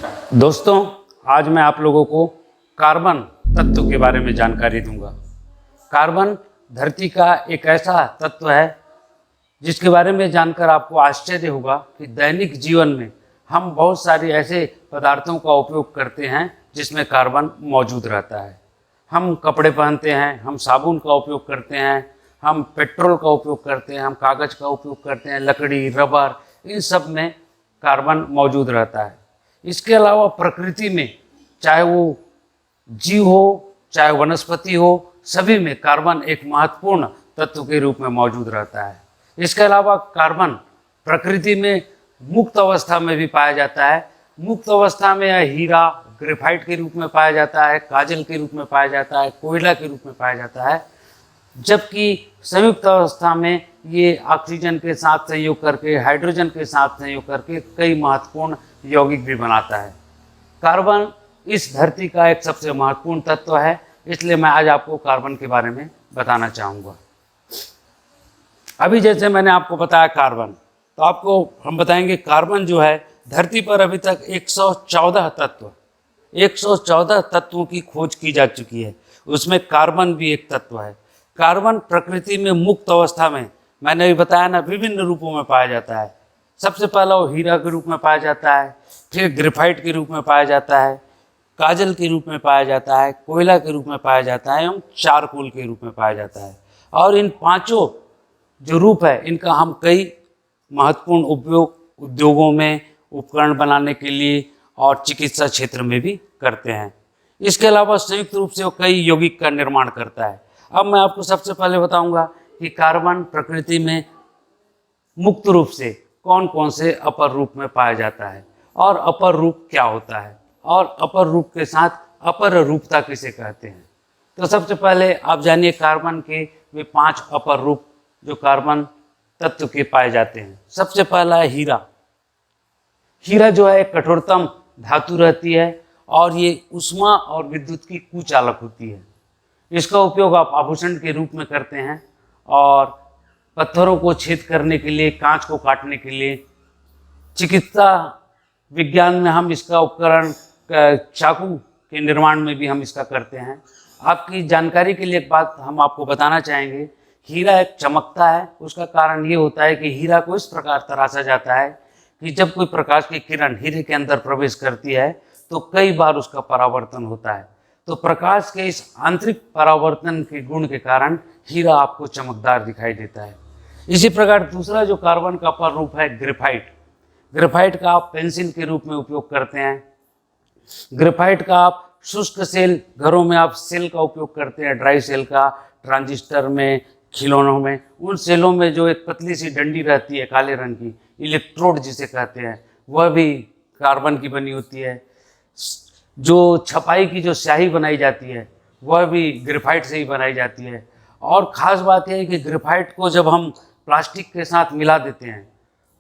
नमस्कार दोस्तों, आज मैं आप लोगों को कार्बन तत्व के बारे में जानकारी दूंगा। कार्बन धरती का एक ऐसा तत्व है जिसके बारे में जानकर आपको आश्चर्य होगा कि दैनिक जीवन में हम बहुत सारे ऐसे पदार्थों का उपयोग करते हैं जिसमें कार्बन मौजूद रहता है। हम कपड़े पहनते हैं, हम साबुन का उपयोग करते हैं, हम पेट्रोल का उपयोग करते हैं, हम कागज़ का उपयोग करते हैं, लकड़ी, रबर, इन सब में कार्बन मौजूद रहता है। इसके अलावा प्रकृति में चाहे वो जीव हो चाहे वनस्पति हो, सभी में कार्बन एक महत्वपूर्ण तत्व के रूप में मौजूद रहता है। इसके अलावा कार्बन प्रकृति में मुक्त अवस्था में भी पाया जाता है। मुक्त अवस्था में यह हीरा, ग्रेफाइट के रूप में पाया जाता है, काजल के रूप में पाया जाता है, कोयला के रूप में पाया जाता है, जबकि संयुक्त अवस्था में ये ऑक्सीजन के साथ संयोग करके, हाइड्रोजन के साथ संयोग करके कई महत्वपूर्ण यौगिक भी बनाता है। कार्बन इस धरती का एक सबसे महत्वपूर्ण तत्व है, इसलिए मैं आज आपको कार्बन के बारे में बताना चाहूँगा। अभी जैसे मैंने आपको बताया कार्बन, तो आपको हम बताएंगे कार्बन जो है धरती पर अभी तक 114 तत्वों की खोज की जा चुकी है, उसमें कार्बन भी एक तत्व है। कार्बन प्रकृति में मुक्त अवस्था में, मैंने अभी बताया ना, विभिन्न रूपों में पाया जाता है। सबसे पहला वो हीरा के रूप में पाया जाता है, फिर ग्रेफाइट के रूप में पाया जाता है, काजल के रूप में पाया जाता है, कोयला के रूप में पाया जाता है एवं चारकोल के रूप में पाया जाता है। और इन पांचों जो रूप है, इनका हम कई महत्वपूर्ण उपयोग उद्योगों में, उपकरण बनाने के लिए और चिकित्सा क्षेत्र में भी करते हैं। इसके अलावा संयुक्त रूप से वो कई यौगिक का निर्माण करता है। अब मैं आपको सबसे पहले बताऊंगा कि कार्बन प्रकृति में मुक्त रूप से कौन कौन से अपर रूप में पाया जाता है और अपर रूप क्या होता है और अपर रूप के साथ अपर रूपता किसे कहते हैं। तो सबसे पहले आप जानिए कार्बन के वे 5 अपर रूप जो कार्बन तत्व के पाए जाते हैं। सबसे पहला है हीरा। हीरा जो है एक कठोरतम धातु रहती है और ये ऊष्मा और विद्युत की कुचालक होती है। इसका उपयोग आप आभूषण के रूप में करते हैं और पत्थरों को छेद करने के लिए, कांच को काटने के लिए, चिकित्सा विज्ञान में हम इसका उपकरण, चाकू के निर्माण में भी हम इसका करते हैं। आपकी जानकारी के लिए एक बात हम आपको बताना चाहेंगे, हीरा एक चमकता है। उसका कारण ये होता है कि हीरा को इस प्रकार तराशा जाता है कि जब कोई प्रकाश की किरण हीरे के अंदर प्रवेश करती है तो कई बार उसका परावर्तन होता है। तो प्रकाश के इस आंतरिक परावर्तन के गुण के कारण हीरा आपको चमकदार दिखाई देता है। इसी प्रकार दूसरा जो कार्बन का अपर रूप है ग्रेफाइट। ग्रेफाइट का आप पेंसिल के रूप में उपयोग करते हैं। ग्रेफाइट का आप शुष्क सेल, घरों में आप सेल का उपयोग करते हैं, ड्राई सेल का, ट्रांजिस्टर में, खिलौनों में, उन सेलों में जो एक पतली सी डंडी रहती है काले रंग की, इलेक्ट्रोड जिसे कहते हैं, वह भी कार्बन की बनी होती है। जो छपाई की जो स्याही बनाई जाती है वह भी ग्रेफाइट से ही बनाई जाती है। और ख़ास बात यह है कि ग्रेफाइट को जब हम प्लास्टिक के साथ मिला देते हैं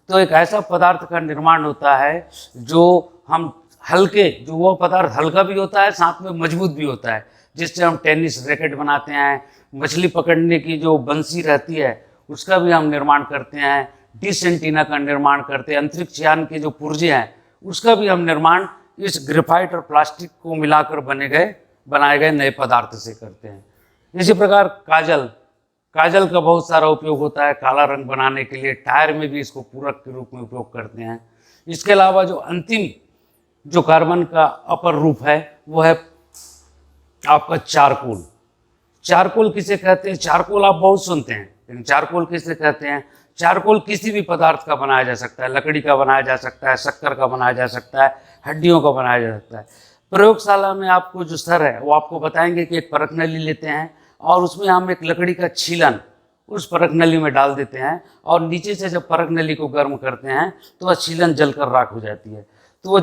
तो एक ऐसा पदार्थ का निर्माण होता है जो हम हल्के, जो वो पदार्थ हल्का भी होता है, साथ में मजबूत भी होता है, जिससे हम टेनिस रैकेट बनाते हैं, मछली पकड़ने की जो बंसी रहती है उसका भी हम निर्माण करते हैं, डिश एंटीना का निर्माण करते हैं, अंतरिक्ष यान के जो पुर्जे हैं उसका भी हम निर्माण इस ग्रेफाइट और प्लास्टिक को मिलाकर बनाए गए नए पदार्थ से करते हैं। इसी प्रकार काजल का बहुत सारा उपयोग होता है काला रंग बनाने के लिए, टायर में भी इसको पूरक के रूप में उपयोग करते हैं। इसके अलावा जो अंतिम जो कार्बन का अपर रूप है वो है आपका चारकोल। चारकोल किसे कहते हैं? चारकोल आप बहुत सुनते हैं, लेकिन चारकोल किसे कहते हैं? चारकोल किसी भी पदार्थ का बनाया जा सकता है, लकड़ी का बनाया जा सकता है, शक्कर का बनाया जा सकता है, हड्डियों का बनाया जा सकता है। प्रयोगशाला में आपको जो सर है वो आपको बताएंगे कि एक परख नली लेते हैं और उसमें हम एक लकड़ी का छीलन उस परख नली में डाल देते हैं और नीचे से जब परख नली को गर्म करते हैं तो वह छीलन जलकर राख हो जाती है, तो वो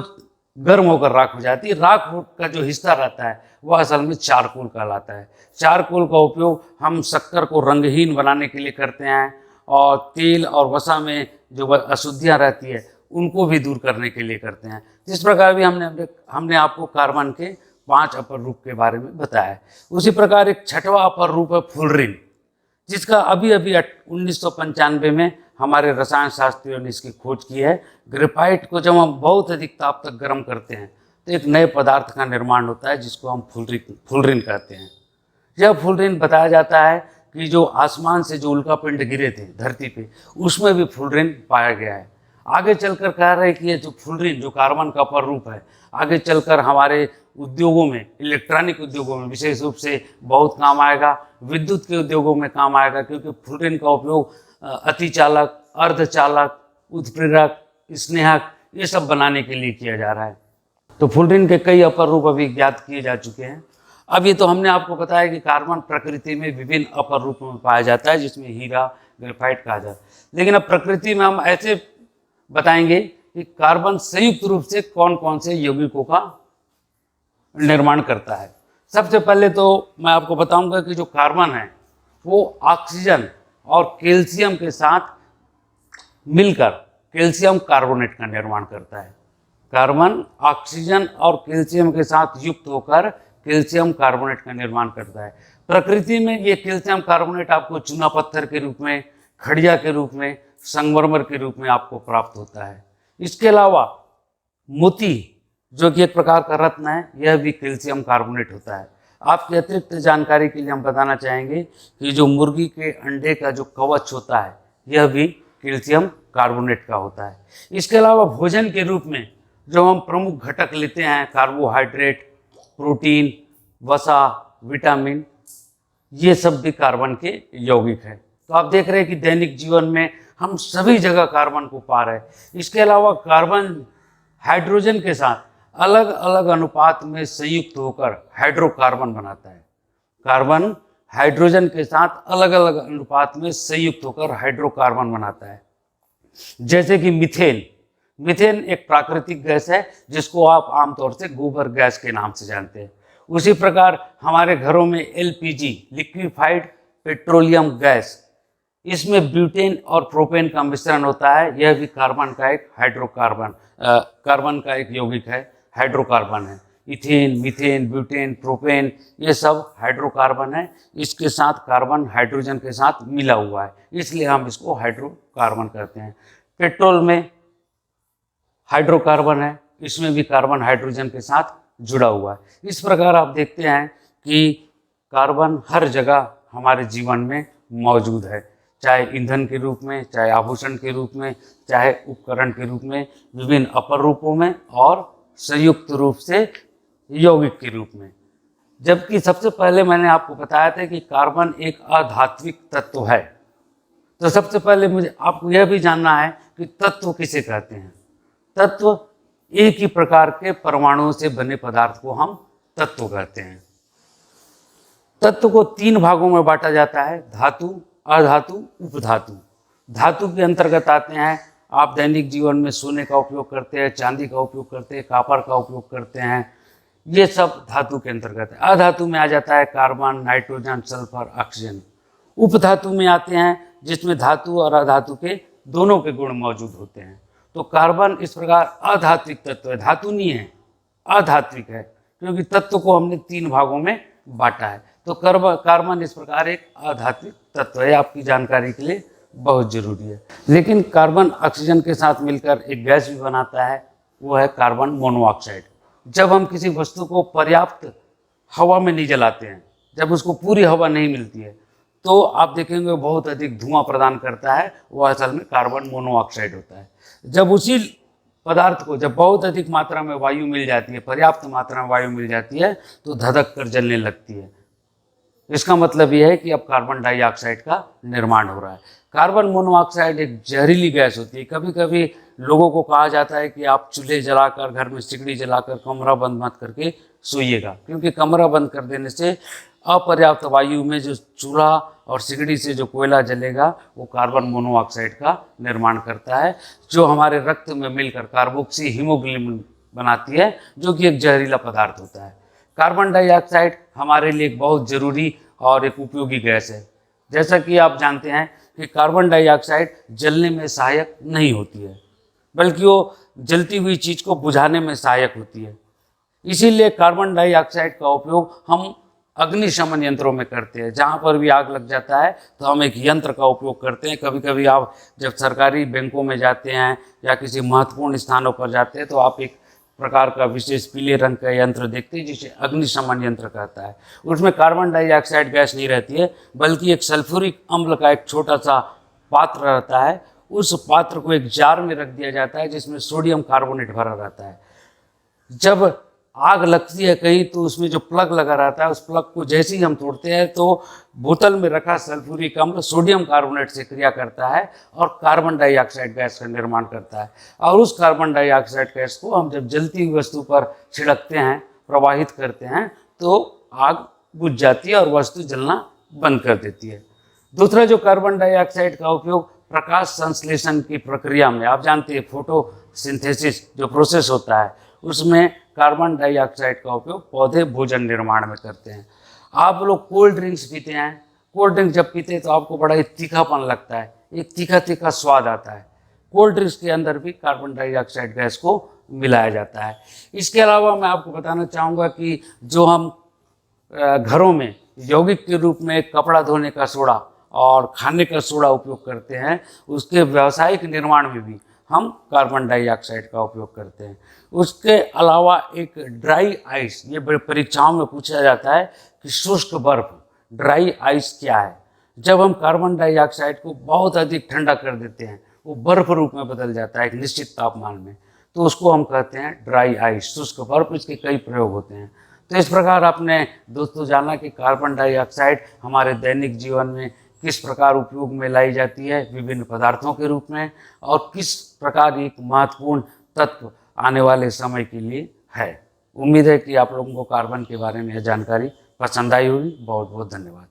गर्म होकर राख हो जाती है। राख का जो हिस्सा रहता है वह असल में चारकोल कहलाता है। चारकोल का उपयोग हम शक्कर को रंगहीन बनाने के लिए करते हैं और तेल और वसा में जो अशुद्धियाँ रहती है उनको भी दूर करने के लिए करते हैं। इस प्रकार भी हमने आपको कार्बन के 5 अपर रूप के बारे में बताया है। उसी प्रकार एक छठवां अपर रूप है फ्लोरीन, जिसका अभी 1995 में हमारे रसायन शास्त्रियों ने इसकी खोज की है। ग्रेफाइट को जब हम बहुत अधिक ताप तक गर्म करते हैं तो एक नए पदार्थ का निर्माण होता है जिसको हम फुलरिन कहते हैं। यह फुलरिन बताया जाता है कि जो आसमान से जो उल्कापिंड गिरे थे धरती पे, उसमें भी फुलरिन पाया गया है। आगे चलकर कह रहे हैं कि ये जो फुलरिन जो कार्बन का अपर रूप है, आगे चलकर हमारे उद्योगों में, इलेक्ट्रॉनिक उद्योगों में विशेष रूप से बहुत काम आएगा, विद्युत के उद्योगों में काम आएगा, क्योंकि फुलरिन का उपयोग अतिचालक, अर्धचालक, उत्प्रेरक, स्नेहक ये सब बनाने के लिए किया जा रहा है। तो फुलरिन के कई अपर रूप अभी ज्ञात किए जा चुके हैं। अब ये तो हमने आपको बताया कि कार्बन प्रकृति में विभिन्न अपर रूपों में पाया जाता है, जिसमें हीरा, ग्रेफाइट कहा जाता है। लेकिन अब प्रकृति में हम ऐसे बताएंगे कि कार्बन संयुक्त रूप से कौन कौन से यौगिकों का निर्माण करता है। सबसे पहले तो मैं आपको बताऊंगा कि जो कार्बन है वो ऑक्सीजन और कैल्शियम के साथ मिलकर कैल्शियम कार्बोनेट का निर्माण करता है। कार्बन ऑक्सीजन और कैल्शियम के साथ युक्त होकर कैल्शियम कार्बोनेट का निर्माण करता है। प्रकृति में ये कैल्शियम कार्बोनेट आपको चूना पत्थर के रूप में, खड़िया के रूप में, संगमरमर के रूप में आपको प्राप्त होता है। इसके अलावा मोती जो कि एक प्रकार का रत्न है, यह भी कैल्शियम कार्बोनेट होता है। आपकी अतिरिक्त जानकारी के लिए हम बताना चाहेंगे कि जो मुर्गी के अंडे का जो कवच होता है, यह भी कैल्शियम कार्बोनेट का होता है। इसके अलावा भोजन के रूप में जो हम प्रमुख घटक लेते हैं, कार्बोहाइड्रेट, प्रोटीन, वसा, विटामिन, ये सब भी कार्बन के यौगिक हैं। तो आप देख रहे हैं कि दैनिक जीवन में हम सभी जगह कार्बन को पा रहे हैं। इसके अलावा कार्बन हाइड्रोजन के साथ अलग अलग अनुपात में संयुक्त होकर हाइड्रोकार्बन बनाता है। कार्बन हाइड्रोजन के साथ अलग अलग अनुपात में संयुक्त होकर हाइड्रोकार्बन बनाता है। जैसे कि मीथेन, मीथेन एक प्राकृतिक गैस है जिसको आप आमतौर से गोबर गैस के नाम से जानते हैं। उसी प्रकार हमारे घरों में एलपीजी, लिक्विफाइड पेट्रोलियम गैस, इसमें ब्यूटेन और प्रोपेन का मिश्रण होता है। यह भी कार्बन का एक कार्बन का एक यौगिक है, हाइड्रोकार्बन है। इथेन, मीथेन, ब्यूटेन, प्रोपेन ये सब हाइड्रोकार्बन है। इसके साथ कार्बन हाइड्रोजन के साथ मिला हुआ है, इसलिए हम इसको हाइड्रोकार्बन कहते हैं। पेट्रोल में हाइड्रोकार्बन है, इसमें भी कार्बन हाइड्रोजन के साथ जुड़ा हुआ है। इस प्रकार आप देखते हैं कि कार्बन हर जगह हमारे जीवन में मौजूद है, चाहे ईंधन के रूप में, चाहे आभूषण के रूप में, चाहे उपकरण के रूप में, विभिन्न अपर रूपों में और संयुक्त रूप से यौगिक के रूप में। जबकि सबसे पहले मैंने आपको बताया था कि कार्बन एक अधात्विक तत्व है। तो सबसे पहले मुझे आपको यह भी जानना है कि तत्व किसे कहते हैं। तत्व एक ही प्रकार के परमाणुओं से बने पदार्थ को हम तत्व कहते हैं। तत्व को 3 भागों में बांटा जाता है, धातु, अधातु, उपधातु। धातु के अंतर्गत आते हैं, आप दैनिक जीवन में सोने का उपयोग करते हैं, चांदी का उपयोग करते हैं, कॉपर का उपयोग करते हैं, ये सब धातु के अंतर्गत है। अधातु में आ जाता है कार्बन, नाइट्रोजन, सल्फर, ऑक्सीजन। उपधातु में आते हैं जिसमें धातु और अधातु के दोनों के गुण मौजूद होते हैं। तो कार्बन इस प्रकार अधात्विक तत्व है, धातु नहीं है, अधात्विक है, क्योंकि तत्व को हमने 3 भागों में बांटा है। तो कार्बन इस प्रकार एक अधात्विक तत्व है, आपकी जानकारी के लिए बहुत जरूरी है। लेकिन कार्बन ऑक्सीजन के साथ मिलकर एक गैस भी बनाता है, वो है कार्बन मोनोऑक्साइड। जब हम किसी वस्तु को पर्याप्त हवा में नहीं जलाते हैं, जब उसको पूरी हवा नहीं मिलती है, तो आप देखेंगे बहुत अधिक धुआं प्रदान करता है, वो असल में कार्बन मोनोऑक्साइड होता है। जब उसी पदार्थ को जब बहुत अधिक मात्रा में वायु मिल जाती है, पर्याप्त मात्रा में वायु मिल जाती है, तो धधक कर जलने लगती है। इसका मतलब यह है कि अब कार्बन डाइऑक्साइड का निर्माण हो रहा है। कार्बन मोनोऑक्साइड एक जहरीली गैस होती है। कभी कभी लोगों को कहा जाता है कि आप चूल्हे जलाकर, घर में सिगड़ी जलाकर कमरा बंद मत करके सोइएगा, क्योंकि कमरा बंद कर देने से अपर्याप्त वायु में जो चूल्हा और सिगड़ी से जो कोयला जलेगा वो कार्बन मोनोऑक्साइड का निर्माण करता है, जो हमारे रक्त में मिलकर कार्बोक्सी हीमोग्लोबिन बनाती है, जो कि एक जहरीला पदार्थ होता है। कार्बन डाइऑक्साइड हमारे लिए एक बहुत ज़रूरी और एक उपयोगी गैस है। जैसा कि आप जानते हैं कि कार्बन डाइऑक्साइड जलने में सहायक नहीं होती है, बल्कि वो जलती हुई चीज़ को बुझाने में सहायक होती है। इसीलिए कार्बन डाइऑक्साइड का उपयोग हम अग्निशमन यंत्रों में करते हैं। जहाँ पर भी आग लग जाता है तो हम एक यंत्र का उपयोग करते हैं। कभी कभी आप जब सरकारी बैंकों में जाते हैं या किसी महत्वपूर्ण स्थानों पर जाते हैं तो आप एक प्रकार का विशेष पीले रंग का यंत्र देखते हैं जिसे अग्निशमन यंत्र कहता है। उसमें कार्बन डाइऑक्साइड गैस नहीं रहती है, बल्कि एक सल्फ्यूरिक अम्ल का एक छोटा सा पात्र रहता है। उस पात्र को एक जार में रख दिया जाता है जिसमें सोडियम कार्बोनेट भरा रहता है। जब आग लगती है कहीं तो उसमें जो प्लग लगा रहता है, उस प्लग को जैसे ही हम तोड़ते हैं तो बोतल में रखा सल्फ्यूरिक अम्ल सोडियम कार्बोनेट से क्रिया करता है और कार्बन डाइऑक्साइड गैस का निर्माण करता है। और उस कार्बन डाइऑक्साइड गैस को हम जब जलती हुई वस्तु पर छिड़कते हैं, प्रवाहित करते हैं, तो आग बुझ जाती है और वस्तु जलना बंद कर देती है। दूसरा जो कार्बन डाइऑक्साइड का उपयोग प्रकाश संश्लेषण की प्रक्रिया में, आप जानते हैं फोटोसिंथेसिस जो प्रोसेस होता है, उसमें कार्बन डाइऑक्साइड का उपयोग पौधे भोजन निर्माण में करते हैं। आप लोग कोल्ड ड्रिंक्स पीते हैं, कोल्ड ड्रिंक जब पीते हैं तो आपको बड़ा ही तीखापन लगता है, एक तीखा तीखा स्वाद आता है। कोल्ड ड्रिंक्स के अंदर भी कार्बन डाइऑक्साइड गैस को मिलाया जाता है। इसके अलावा मैं आपको बताना चाहूँगा कि जो हम घरों में यौगिक के रूप में कपड़ा धोने का सोडा और खाने का सोडा उपयोग करते हैं, उसके व्यावसायिक निर्माण में भी हम कार्बन डाइऑक्साइड का उपयोग करते हैं। उसके अलावा एक ड्राई आइस, ये बड़े परीक्षाओं में पूछा जाता है कि शुष्क बर्फ, ड्राई आइस क्या है। जब हम कार्बन डाइऑक्साइड को बहुत अधिक ठंडा कर देते हैं, वो बर्फ रूप में बदल जाता है एक निश्चित तापमान में, तो उसको हम कहते हैं ड्राई आइस, शुष्क बर्फ। इसके कई प्रयोग होते हैं। तो इस प्रकार आपने दोस्तों जाना कि कार्बन डाइऑक्साइड हमारे दैनिक जीवन में किस प्रकार उपयोग में लाई जाती है विभिन्न पदार्थों के रूप में, और किस प्रकार एक महत्वपूर्ण तत्व आने वाले समय के लिए है। उम्मीद है कि आप लोगों को कार्बन के बारे में यह जानकारी पसंद आई होगी। बहुत बहुत धन्यवाद।